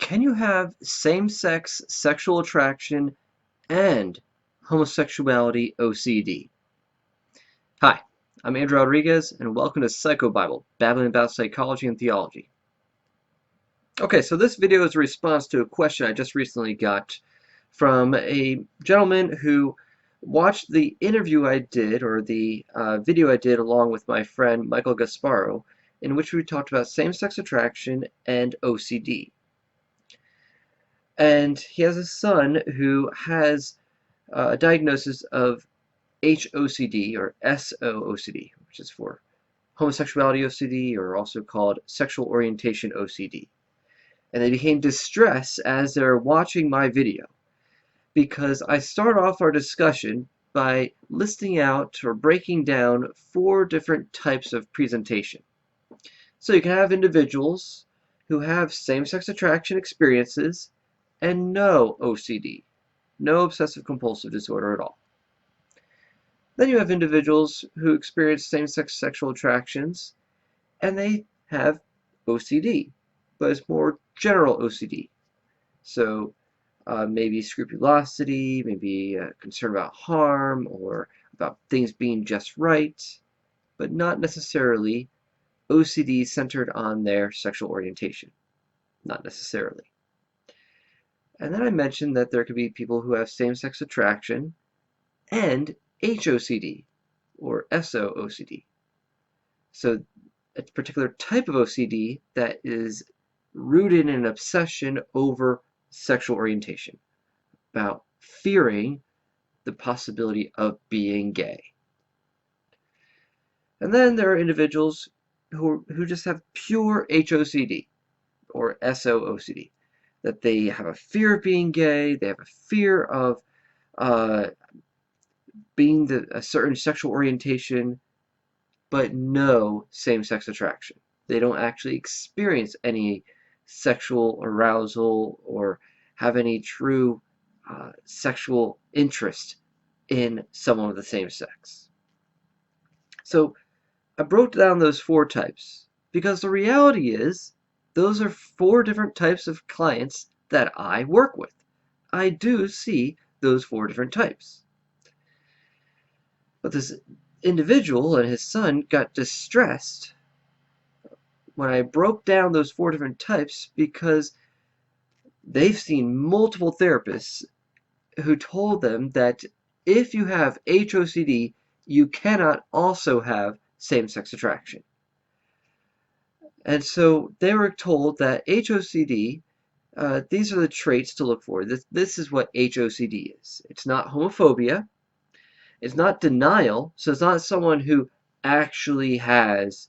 Can you have same-sex sexual attraction and homosexuality OCD? Hi, I'm Andrew Rodriguez, and welcome to Psycho Bible, babbling about psychology and theology. Okay, so this video is a response to a question I just recently got from a gentleman who watched the interview I did, or the video I did along with my friend Michael Gasparo, in which we talked about same-sex attraction and OCD. And he has a son who has a diagnosis of HOCD or SOOCD, which is for homosexuality OCD, or also called sexual orientation OCD. And they became distressed as they're watching my video because I start off our discussion by listing out or breaking down 4 different types of presentation. So you can have individuals who have same-sex attraction experiences and no OCD, no obsessive compulsive disorder at all. Then you have individuals who experience same-sex sexual attractions and they have OCD, but it's more general OCD. So maybe scrupulosity, maybe concern about harm or about things being just right, but not necessarily OCD centered on their sexual orientation. Not necessarily. And then I mentioned that there could be people who have same-sex attraction and HOCD or SOOCD. So a particular type of OCD that is rooted in an obsession over sexual orientation, about fearing the possibility of being gay. And then there are individuals who just have pure HOCD or SOOCD, that they have a fear of being gay, they have a fear of being a certain sexual orientation, but no same-sex attraction. They don't actually experience any sexual arousal or have any true sexual interest in someone of the same sex. So I broke down those 4 types because the reality is those are 4 different types of clients that I work with. I do see those 4 different types. But this individual and his son got distressed when I broke down those 4 different types because they've seen multiple therapists who told them that if you have HOCD, you cannot also have same-sex attraction. And so they were told that HOCD, these are the traits to look for. This is what HOCD is. It's not homophobia. It's not denial. So it's not someone who actually has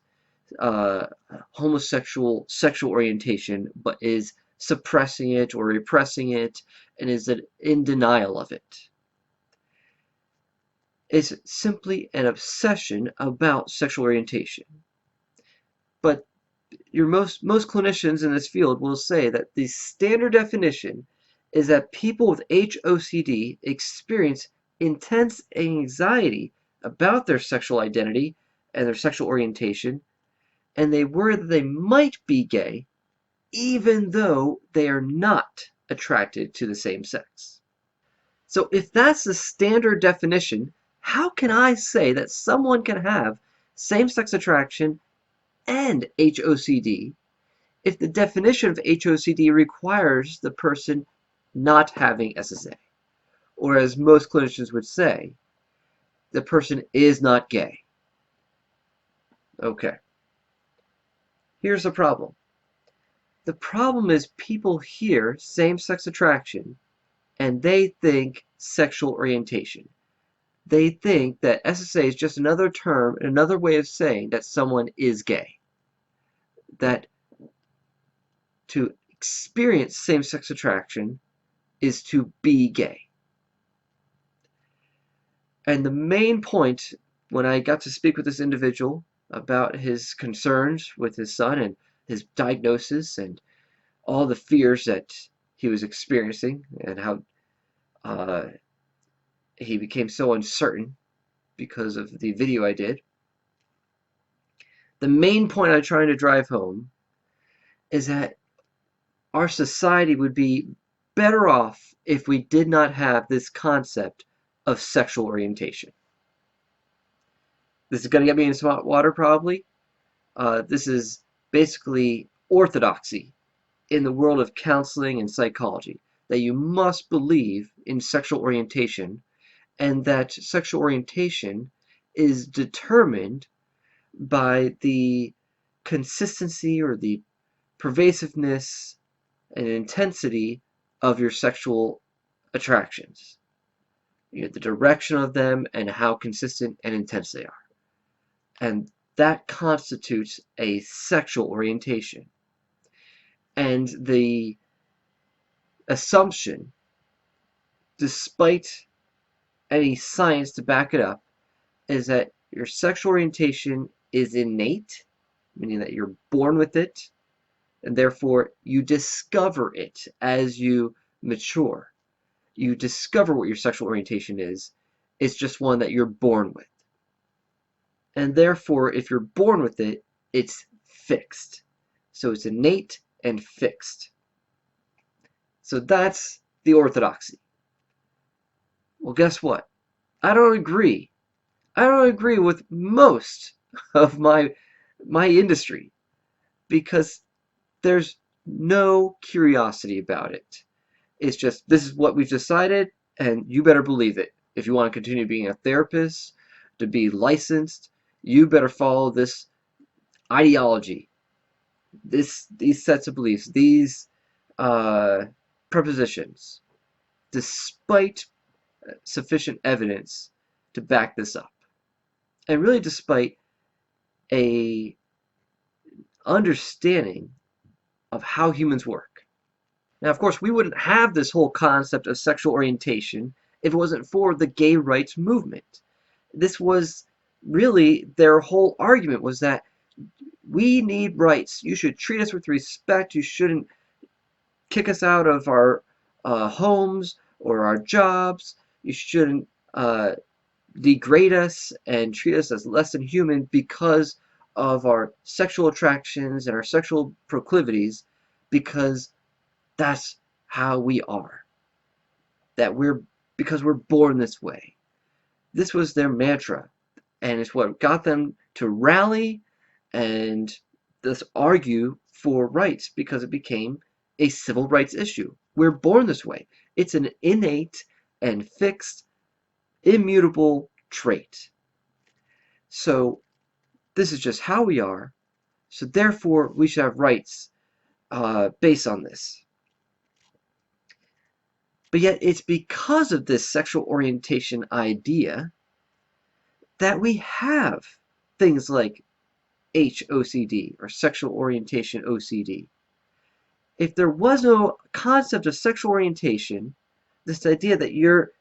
homosexual sexual orientation but is suppressing it or repressing it and is in denial of it. It's simply an obsession about sexual orientation. But most clinicians in this field will say that the standard definition is that people with HOCD experience intense anxiety about their sexual identity and their sexual orientation, and they worry that they might be gay even though they are not attracted to the same sex. So if that's the standard definition, how can I say that someone can have same-sex attraction and HOCD if the definition of HOCD requires the person not having SSA? Or as most clinicians would say, the person is not gay. Okay. Here's the problem. The problem is people hear same-sex attraction and they think sexual orientation. They think that SSA is just another term, another way of saying that someone is gay. That to experience same-sex attraction is to be gay. And the main point when I got to speak with this individual about his concerns with his son and his diagnosis and all the fears that he was experiencing and how he became so uncertain because of the video I did. The main point I'm trying to drive home is that our society would be better off if we did not have this concept of sexual orientation. This is going to get me in some hot water, probably. This is basically orthodoxy in the world of counseling and psychology, that you must believe in sexual orientation, and that sexual orientation is determined by the consistency or the pervasiveness and intensity of your sexual attractions. You know, the direction of them and how consistent and intense they are. And that constitutes a sexual orientation. And the assumption, despite any science to back it up, is that your sexual orientation is innate, meaning that you're born with it, and therefore you discover it as you mature. You discover what your sexual orientation is. It's just one that you're born with. And therefore, if you're born with it, it's fixed. So it's innate and fixed. So that's the orthodoxy. Well, guess what? I don't agree. I don't agree with most of my industry, because there's no curiosity about it. It's just, this is what we've decided, and you better believe it. If you want to continue being a therapist, to be licensed, you better follow this ideology, these sets of beliefs, these prepositions, despite sufficient evidence to back this up. And really despite a understanding of how humans work. Now, of course, we wouldn't have this whole concept of sexual orientation if it wasn't for the gay rights movement. This was really their whole argument, was that we need rights. You should treat us with respect. You shouldn't kick us out of our homes or our jobs. You shouldn't degrade us and treat us as less than human because of our sexual attractions and our sexual proclivities, because that's how we are. Because we're born this way. This was their mantra, and it's what got them to rally and thus argue for rights, because it became a civil rights issue. We're born this way. It's an innate and fixed, immutable trait. So this is just how we are. So therefore, we should have rights based on this. But yet, it's because of this sexual orientation idea that we have things like HOCD, or sexual orientation OCD. If there was no concept of sexual orientation, this idea that you're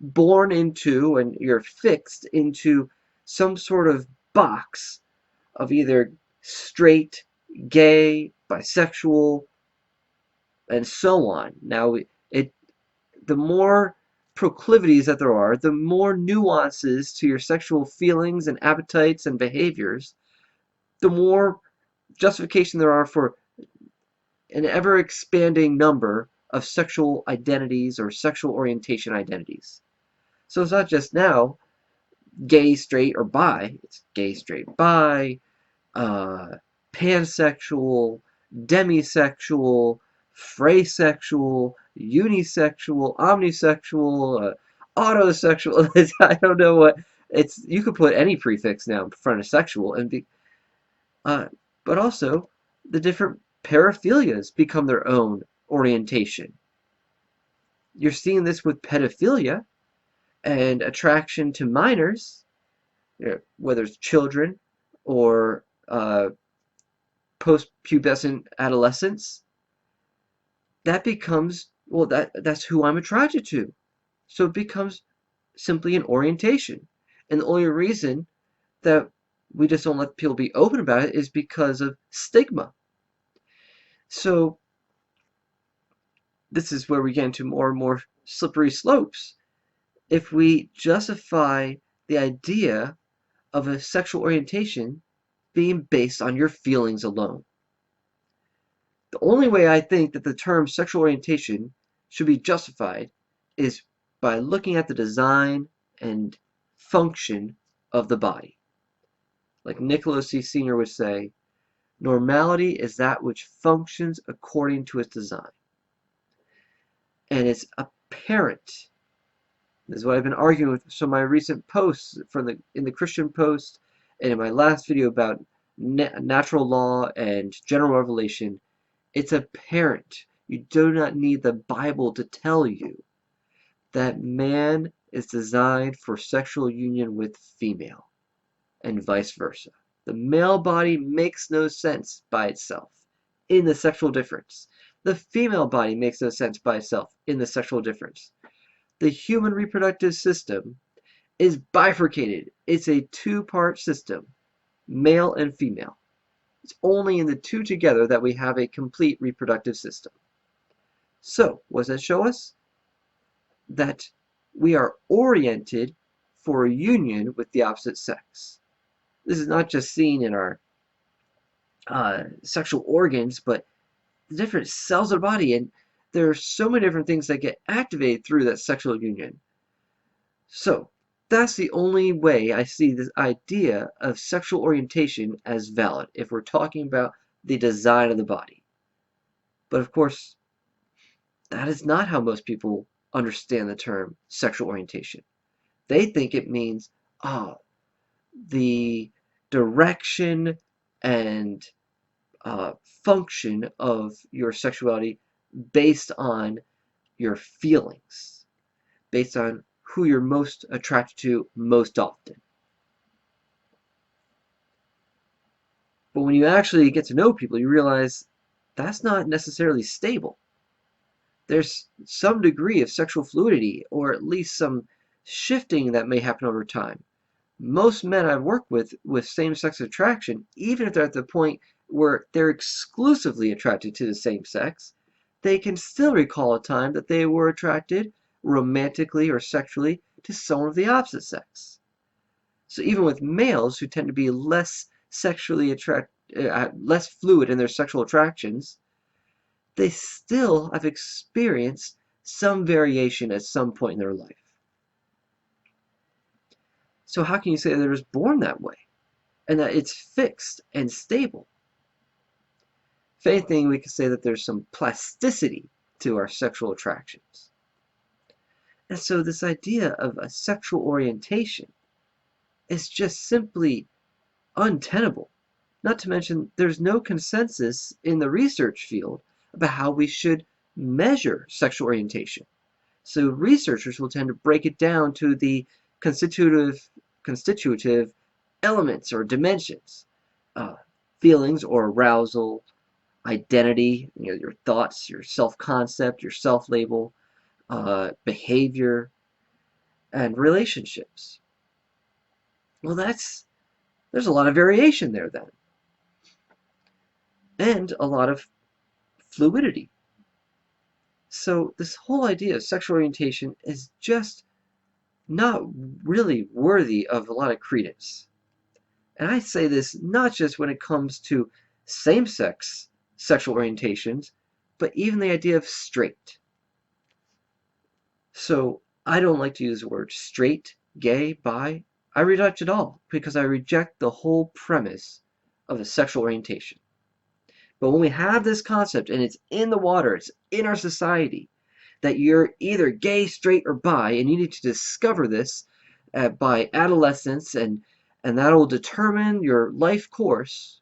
born into and you're fixed into some sort of box of either straight, gay, bisexual, and so on. Now, the more proclivities that there are, the more nuances to your sexual feelings and appetites and behaviors, the more justification there are for an ever-expanding number of sexual identities or sexual orientation identities. So it's not just now gay, straight, or bi. It's gay, straight, bi, pansexual, demisexual, phrasexual, unisexual, omnisexual, autosexual. I don't know what it's. You could put any prefix now in front of sexual, and but also the different paraphilias become their own orientation. You're seeing this with pedophilia and attraction to minors, whether it's children or post-pubescent adolescents. That becomes, well, that's who I'm attracted to. So it becomes simply an orientation. And the only reason that we just don't let people be open about it is because of stigma. So this is where we get into more and more slippery slopes. If we justify the idea of a sexual orientation being based on your feelings alone. The only way I think that the term sexual orientation should be justified is by looking at the design and function of the body. Like Nicholas C. Sr. would say, normality is that which functions according to its design. And it's apparent. This is what I've been arguing with some of my recent posts in the Christian Post and in my last video about natural law and general revelation. It's apparent. You do not need the Bible to tell you that man is designed for sexual union with female and vice versa. The male body makes no sense by itself in the sexual difference. The female body makes no sense by itself in the sexual difference. The human reproductive system is bifurcated. It's a two-part system, male and female. It's only in the two together that we have a complete reproductive system. So, what does that show us? That we are oriented for a union with the opposite sex. This is not just seen in our sexual organs, but the different cells of the body, and there are so many different things that get activated through that sexual union. So, that's the only way I see this idea of sexual orientation as valid, if we're talking about the design of the body. But of course, that is not how most people understand the term sexual orientation. They think it means, the direction and function of your sexuality based on your feelings, based on who you're most attracted to most often. But when you actually get to know people, you realize that's not necessarily stable. There's some degree of sexual fluidity, or at least some shifting that may happen over time. Most men I've worked with same-sex attraction, even if they're at the point where they're exclusively attracted to the same sex, they can still recall a time that they were attracted romantically or sexually to someone of the opposite sex. So even with males who tend to be less less fluid in their sexual attractions, they still have experienced some variation at some point in their life. So how can you say that they're just born that way and that it's fixed and stable? If anything, we could say that there's some plasticity to our sexual attractions. And so this idea of a sexual orientation is just simply untenable. Not to mention, there's no consensus in the research field about how we should measure sexual orientation. So researchers will tend to break it down to the constitutive elements or dimensions, feelings or arousal, identity, your thoughts, your self-concept, your self-label, behavior, and relationships. Well, there's a lot of variation there then, and a lot of fluidity. So this whole idea of sexual orientation is just not really worthy of a lot of credence. And I say this not just when it comes to same-sex sexual orientations, but even the idea of straight. So I don't like to use the word straight, gay, bi. I reject it all because I reject the whole premise of a sexual orientation. But when we have this concept and it's in the water, it's in our society, that you're either gay, straight, or bi, and you need to discover this by adolescence, and that will determine your life course,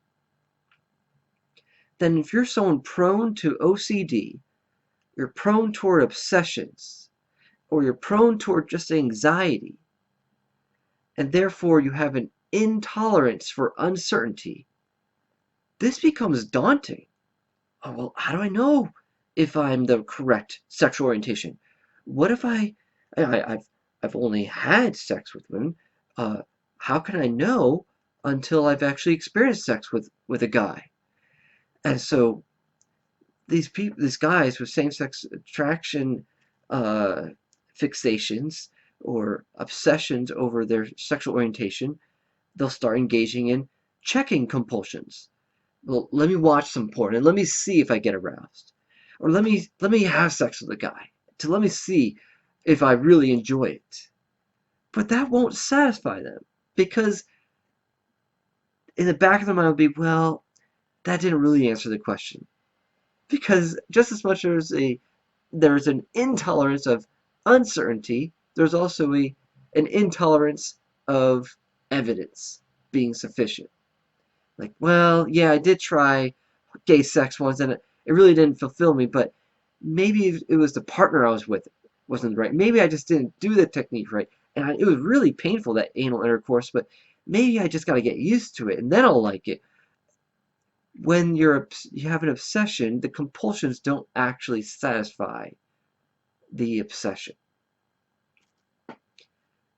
then if you're someone prone to OCD, you're prone toward obsessions, or you're prone toward just anxiety, and therefore you have an intolerance for uncertainty, this becomes daunting. Oh, well, how do I know if I'm the correct sexual orientation? What if I've only had sex with women? How can I know until I've actually experienced sex with a guy? And so these guys with same-sex attraction fixations or obsessions over their sexual orientation, they'll start engaging in checking compulsions. Well, let me watch some porn and let me see if I get aroused. Or let me have sex with a guy to let me see if I really enjoy it. But that won't satisfy them because in the back of their mind will be, well, that didn't really answer the question. Because just as much as there's an intolerance of uncertainty, there's also an intolerance of evidence being sufficient. Like, well, yeah, I did try gay sex once and it really didn't fulfill me, but maybe it was the partner I was with wasn't right. Maybe I just didn't do the technique right. And it was really painful, that anal intercourse, but maybe I just got to get used to it and then I'll like it. When you have an obsession, the compulsions don't actually satisfy the obsession.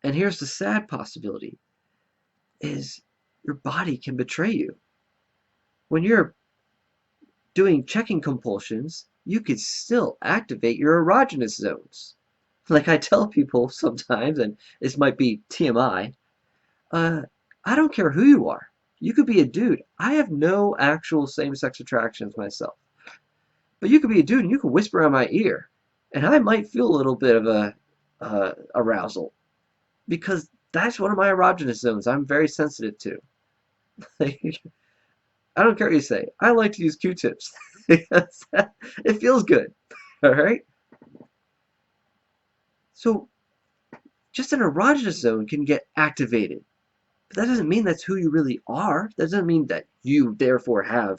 And here's the sad possibility is your body can betray you. When you're doing checking compulsions, you could still activate your erogenous zones. Like I tell people sometimes, and this might be TMI, uh, I don't care who you are. You could be a dude. I have no actual same-sex attractions myself. But you could be a dude and you could whisper in my ear, and I might feel a little bit of a arousal because that's one of my erogenous zones I'm very sensitive to. I don't care what you say. I like to use Q-tips. It feels good. All right? So just an erogenous zone can get activated. But that doesn't mean that's who you really are. That doesn't mean that you therefore have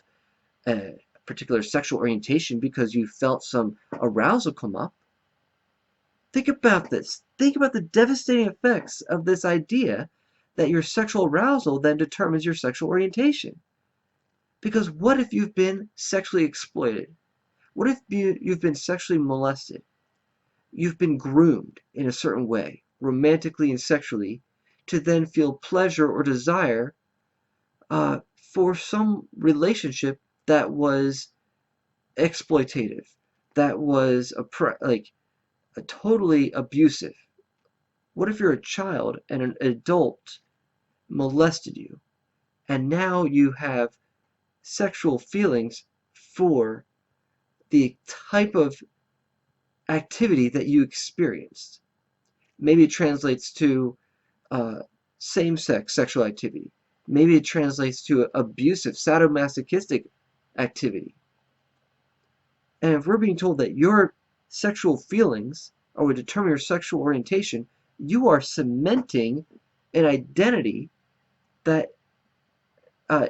a particular sexual orientation because you felt some arousal come up. Think about this. Think about the devastating effects of this idea that your sexual arousal then determines your sexual orientation. Because what if you've been sexually exploited? What if you've been sexually molested? You've been groomed in a certain way, romantically and sexually, to then feel pleasure or desire for some relationship that was exploitative, that was a totally abusive. What if you're a child and an adult molested you, and now you have sexual feelings for the type of activity that you experienced? Maybe it translates to uh, same-sex sexual activity. Maybe it translates to abusive, sadomasochistic activity. And if we're being told that your sexual feelings are what determine your sexual orientation, you are cementing an identity that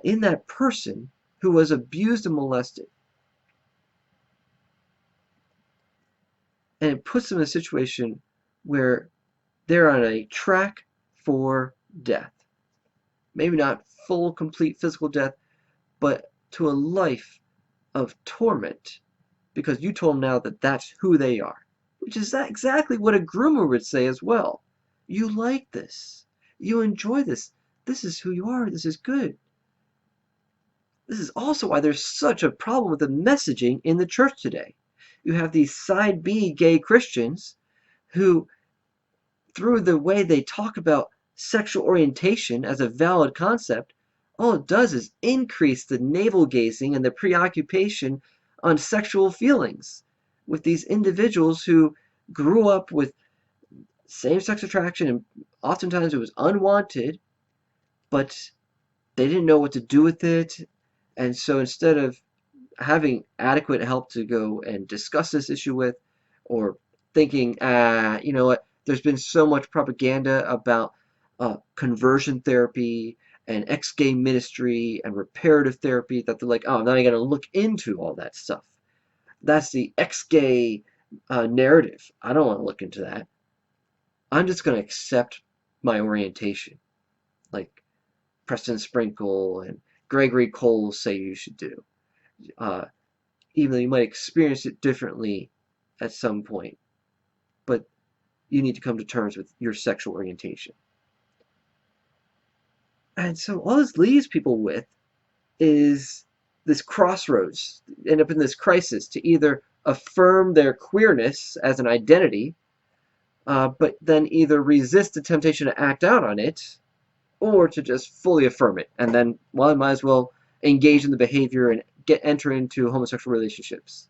in that person who was abused and molested. And it puts them in a situation where they're on a track for death. Maybe not full, complete physical death, but to a life of torment because you told them now that that's who they are. Which is exactly what a groomer would say as well. You like this. You enjoy this. This is who you are. This is good. This is also why there's such a problem with the messaging in the church today. You have these side B gay Christians who, through the way they talk about sexual orientation as a valid concept, all it does is increase the navel gazing and the preoccupation on sexual feelings with these individuals who grew up with same-sex attraction and oftentimes it was unwanted, but they didn't know what to do with it. And so instead of having adequate help to go and discuss this issue with, or thinking, you know what, there's been so much propaganda about conversion therapy and ex-gay ministry and reparative therapy that they're like, oh, now I got to look into all that stuff. That's the ex-gay narrative. I don't want to look into that. I'm just going to accept my orientation, like Preston Sprinkle and Gregory Cole say you should do. Uh, Even though you might experience it differently at some point, but you need to come to terms with your sexual orientation. And so all this leaves people with is this crossroads, end up in this crisis to either affirm their queerness as an identity, but then either resist the temptation to act out on it, or to just fully affirm it. And then, well, I might as well engage in the behavior and enter into homosexual relationships.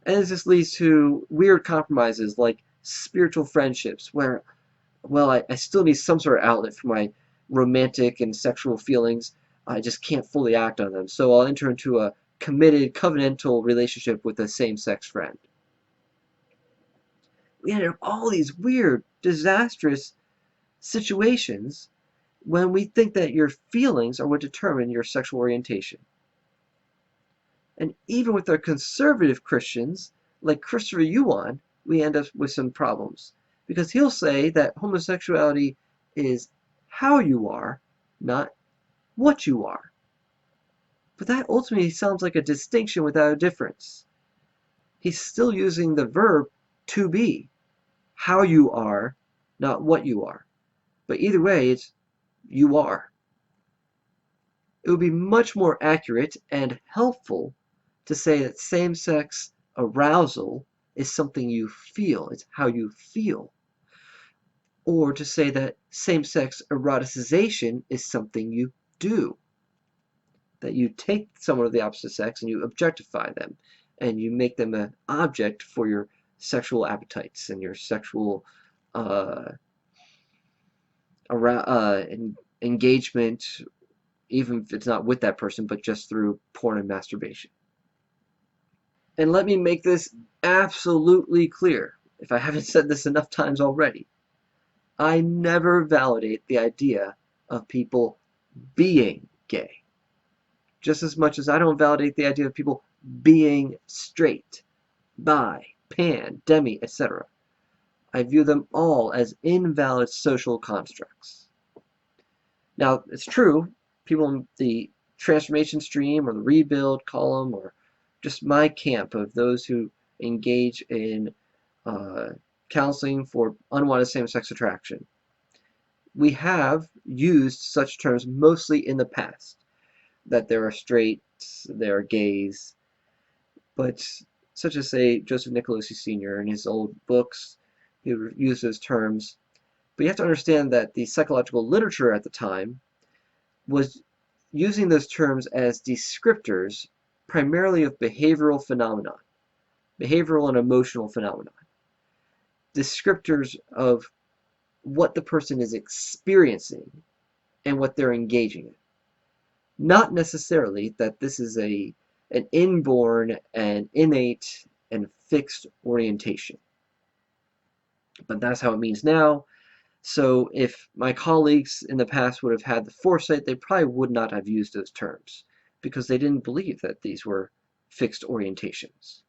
And this leads to weird compromises like spiritual friendships, where, well, I still need some sort of outlet for my romantic and sexual feelings. I just can't fully act on them, so I'll enter into a committed, covenantal relationship with a same-sex friend. We end up all these weird, disastrous situations when we think that your feelings are what determine your sexual orientation. And even with our conservative Christians, like Christopher Yuan, we end up with some problems. Because he'll say that homosexuality is how you are, not what you are. But that ultimately sounds like a distinction without a difference. He's still using the verb to be, how you are, not what you are. But either way, it's you are. It would be much more accurate and helpful to say that same-sex arousal is something you feel. It's how you feel. Or to say that same-sex eroticization is something you do. That you take someone of the opposite sex and you objectify them. And you make them an object for your sexual appetites and your sexual engagement, even if it's not with that person, but just through porn and masturbation. And let me make this absolutely clear, if I haven't said this enough times already. I never validate the idea of people being gay, just as much as I don't validate the idea of people being straight, bi, pan, demi, etc. I view them all as invalid social constructs. Now, it's true, people in the transformation stream or the rebuild column or just my camp of those who engage in counseling for unwanted same-sex attraction. We have used such terms mostly in the past, that there are straights, there are gays, but such as, say, Joseph Nicolosi Sr. in his old books, he would use those terms. But you have to understand that the psychological literature at the time was using those terms as descriptors primarily of behavioral phenomena, behavioral and emotional phenomena, descriptors of what the person is experiencing and what they're engaging in. Not necessarily that this is an inborn and innate and fixed orientation. But that's how it means now. So if my colleagues in the past would have had the foresight, they probably would not have used those terms because they didn't believe that these were fixed orientations.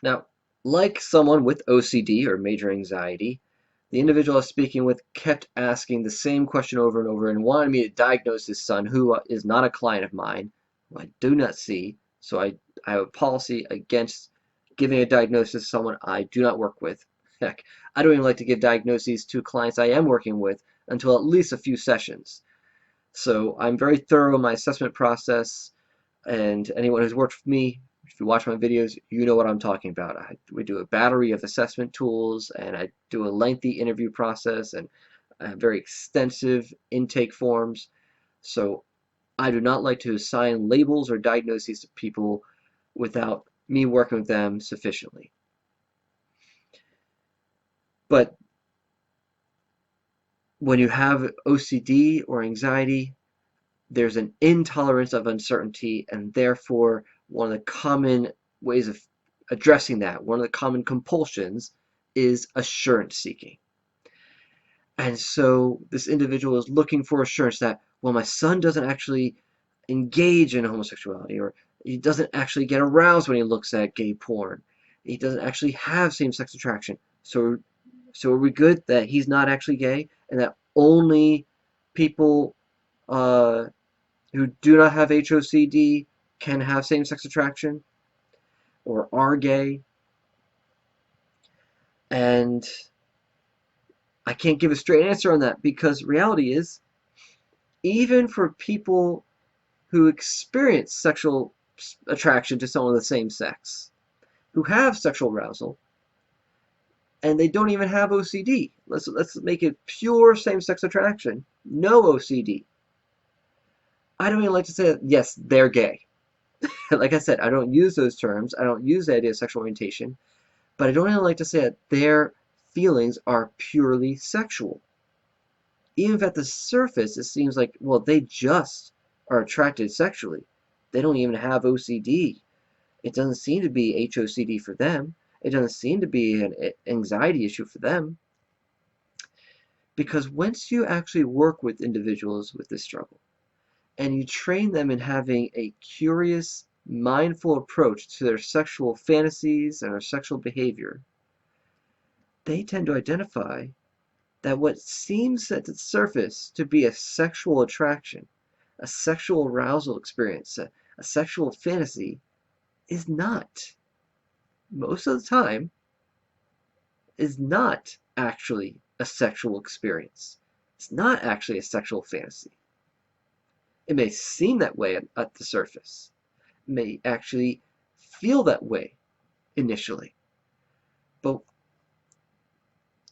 Now, like someone with OCD or major anxiety, the individual I was speaking with kept asking the same question over and over and wanted me to diagnose his son, who is not a client of mine, who I do not see. So I have a policy against giving a diagnosis to someone I do not work with. Heck, I don't even like to give diagnoses to clients I am working with until at least a few sessions. So I'm very thorough in my assessment process, and anyone who's worked with me, if you watch my videos, you know what I'm talking about. We do a battery of assessment tools, and I do a lengthy interview process, and I have very extensive intake forms. So I do not like to assign labels or diagnoses to people without me working with them sufficiently. But when you have OCD or anxiety, there's an intolerance of uncertainty, and therefore one of the common ways of addressing that, one of the common compulsions, is assurance seeking. And so this individual is looking for assurance that, well, my son doesn't actually engage in homosexuality, or he doesn't actually get aroused when he looks at gay porn. He doesn't actually have same-sex attraction. So are we good that he's not actually gay, and that only people who do not have HOCD can have same-sex attraction or are gay? And I can't give a straight answer on that, because reality is, even for people who experience sexual attraction to someone of the same sex, who have sexual arousal, and they don't even have OCD. Let's make it pure same-sex attraction, no OCD. I don't even like to say that, yes, they're gay. Like I said, I don't use those terms. I don't use the idea of sexual orientation, but I don't even like to say that their feelings are purely sexual. Even if at the surface it seems like, well, they just are attracted sexually. They don't even have OCD. It doesn't seem to be HOCD for them. It doesn't seem to be an anxiety issue for them. Because once you actually work with individuals with this struggle and you train them in having a curious, mindful approach to their sexual fantasies and their sexual behavior, they tend to identify that what seems at the surface to be a sexual attraction, a sexual arousal experience, a sexual fantasy, is not, most of the time, is not actually a sexual experience. It's not actually a sexual fantasy. It may seem that way at the surface. It may actually feel that way initially. But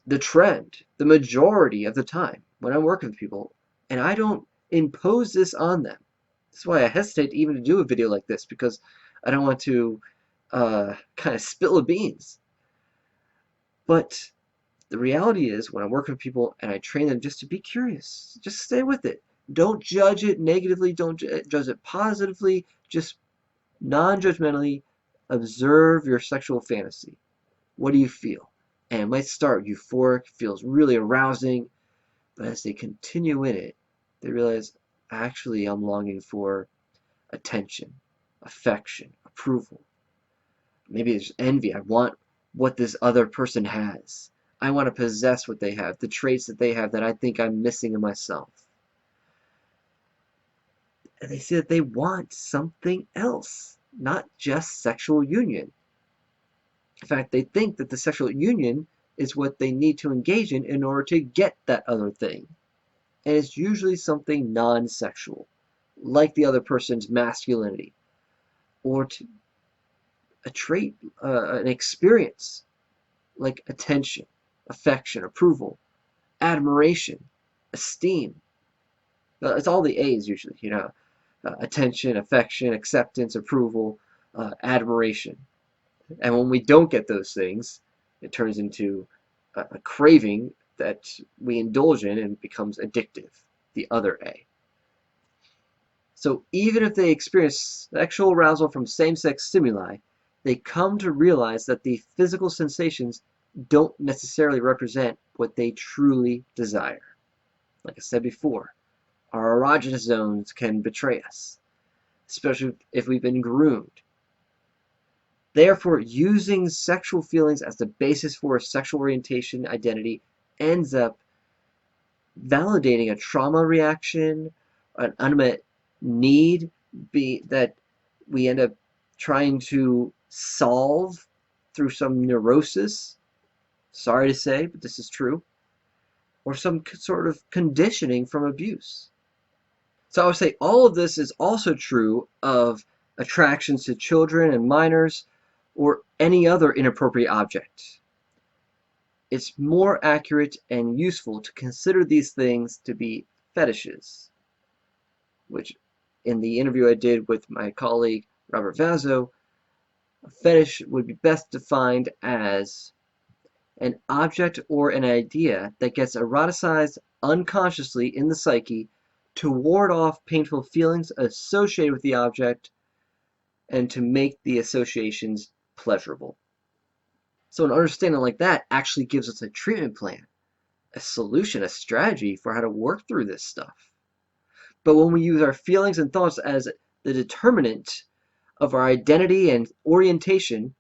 the trend, the majority of the time, when I'm working with people, and I don't impose this on them. That's why I hesitate even to do a video like this, because I don't want to kind of spill the beans. But the reality is, when I work with people and I train them just to be curious, just stay with it. Don't judge it negatively, don't judge it positively, just non-judgmentally observe your sexual fantasy. What do you feel? And it might start euphoric, feels really arousing, but as they continue in it, they realize, actually, I'm longing for attention, affection, approval. Maybe it's envy. I want what this other person has. I want to possess what they have, the traits that they have that I think I'm missing in myself. And they see that they want something else, not just sexual union. In fact, they think that the sexual union is what they need to engage in order to get that other thing. And it's usually something non-sexual, like the other person's masculinity, or a trait, an experience, like attention, affection, approval, admiration, esteem. It's all the A's usually, attention, affection, acceptance, approval, admiration. And when we don't get those things, it turns into a craving that we indulge in and becomes addictive, the other A. So even if they experience sexual arousal from same-sex stimuli, they come to realize that the physical sensations don't necessarily represent what they truly desire. Like I said before, our erogenous zones can betray us, especially if we've been groomed. Therefore, using sexual feelings as the basis for a sexual orientation identity ends up validating a trauma reaction, an unmet need that we end up trying to solve through some neurosis. Sorry to say, but this is true. Or some sort of conditioning from abuse. So I would say all of this is also true of attractions to children and minors or any other inappropriate object. It's more accurate and useful to consider these things to be fetishes, which in the interview I did with my colleague Robert Vazzo, a fetish would be best defined as an object or an idea that gets eroticized unconsciously in the psyche to ward off painful feelings associated with the object and to make the associations pleasurable. So an understanding like that actually gives us a treatment plan, a solution, a strategy for how to work through this stuff. But when we use our feelings and thoughts as the determinant of our identity and orientation,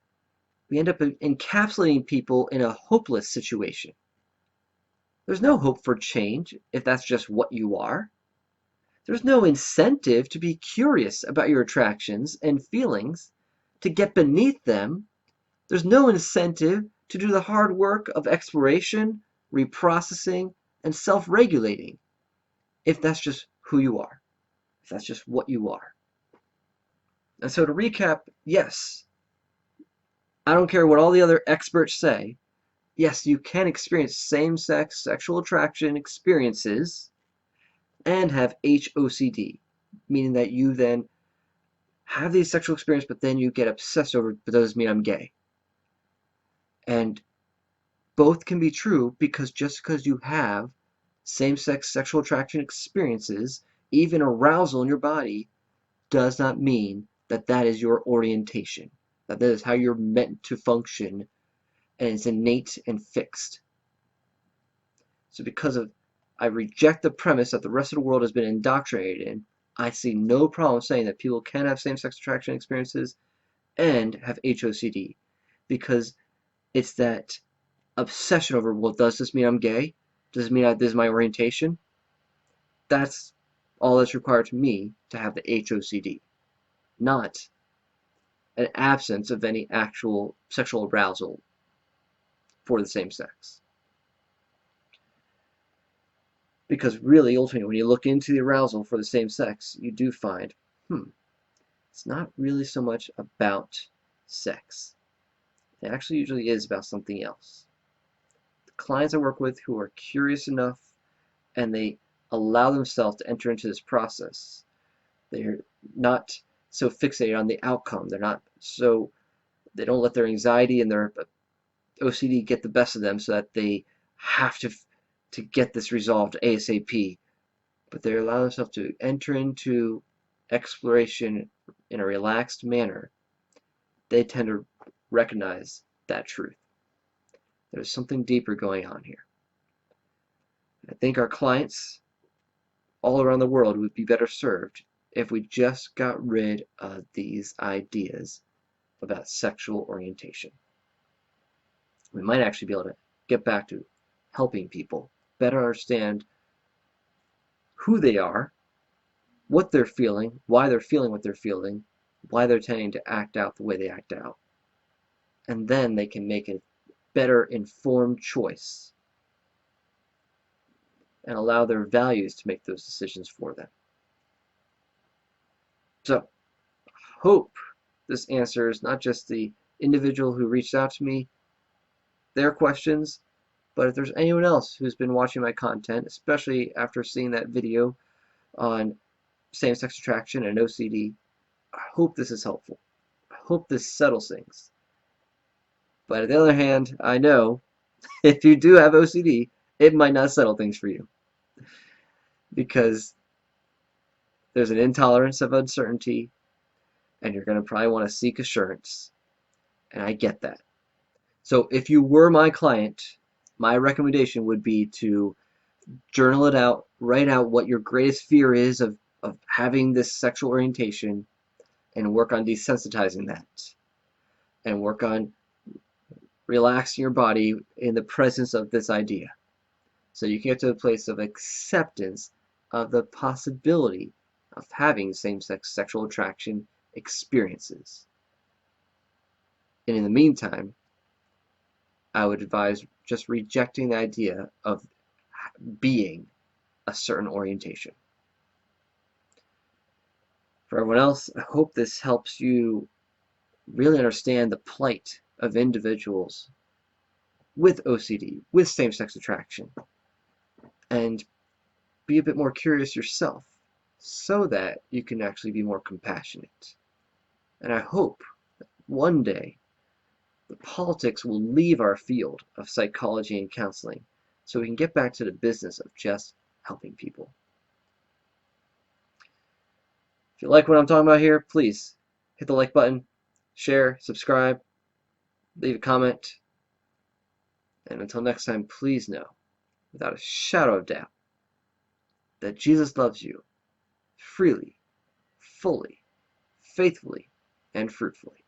we end up encapsulating people in a hopeless situation. There's no hope for change if that's just what you are. There's no incentive to be curious about your attractions and feelings, to get beneath them. There's no incentive to do the hard work of exploration, reprocessing, and self-regulating if that's just who you are, if that's just what you are. And so to recap, yes, I don't care what all the other experts say, yes, you can experience same-sex sexual attraction experiences and have HOCD. meaning that you then have these sexual experiences, but then you get obsessed over it, but doesn't mean I'm gay. And both can be true, because just because you have same-sex sexual attraction experiences, even arousal in your body, does not mean that that is your orientation, that that is how you're meant to function, and it's innate and fixed. So because of I reject the premise that the rest of the world has been indoctrinated in, I see no problem saying that people can have same-sex attraction experiences and have HOCD, because it's that obsession over, well, does this mean I'm gay? Does it mean this is my orientation? That's all that's required to me to have the HOCD, not an absence of any actual sexual arousal for the same sex. Because really, ultimately, when you look into the arousal for the same sex, you do find, it's not really so much about sex. It actually usually is about something else. The clients I work with who are curious enough and they allow themselves to enter into this process, they're not so fixated on the outcome. They don't let their anxiety and their OCD get the best of them so that they have to get this resolved ASAP. But they allow themselves to enter into exploration in a relaxed manner. They tend to recognize that truth. There's something deeper going on here. I think our clients all around the world would be better served if we just got rid of these ideas about sexual orientation. We might actually be able to get back to helping people better understand who they are, what they're feeling, why they're feeling what they're feeling, why they're tending to act out the way they act out. And then they can make a better informed choice and allow their values to make those decisions for them. So, hope this answers not just the individual who reached out to me, their questions, but if there's anyone else who's been watching my content, especially after seeing that video on same-sex attraction and OCD, I hope this is helpful. I hope this settles things. But on the other hand, I know if you do have OCD, it might not settle things for you, because there's an intolerance of uncertainty, and you're going to probably want to seek assurance, and I get that. So if you were my client, my recommendation would be to journal it out, write out what your greatest fear is of having this sexual orientation, and work on desensitizing that, and work on relaxing your body in the presence of this idea, so you can get to a place of acceptance of the possibility of having same-sex sexual attraction experiences. And in the meantime, I would advise just rejecting the idea of being a certain orientation. For everyone else, I hope this helps you really understand the plight of individuals with OCD, with same-sex attraction, and be a bit more curious yourself so that you can actually be more compassionate. And I hope that one day the politics will leave our field of psychology and counseling so we can get back to the business of just helping people. If you like what I'm talking about here, please hit the like button, share, subscribe, leave a comment, and until next time, please know, without a shadow of doubt, that Jesus loves you freely, fully, faithfully, and fruitfully.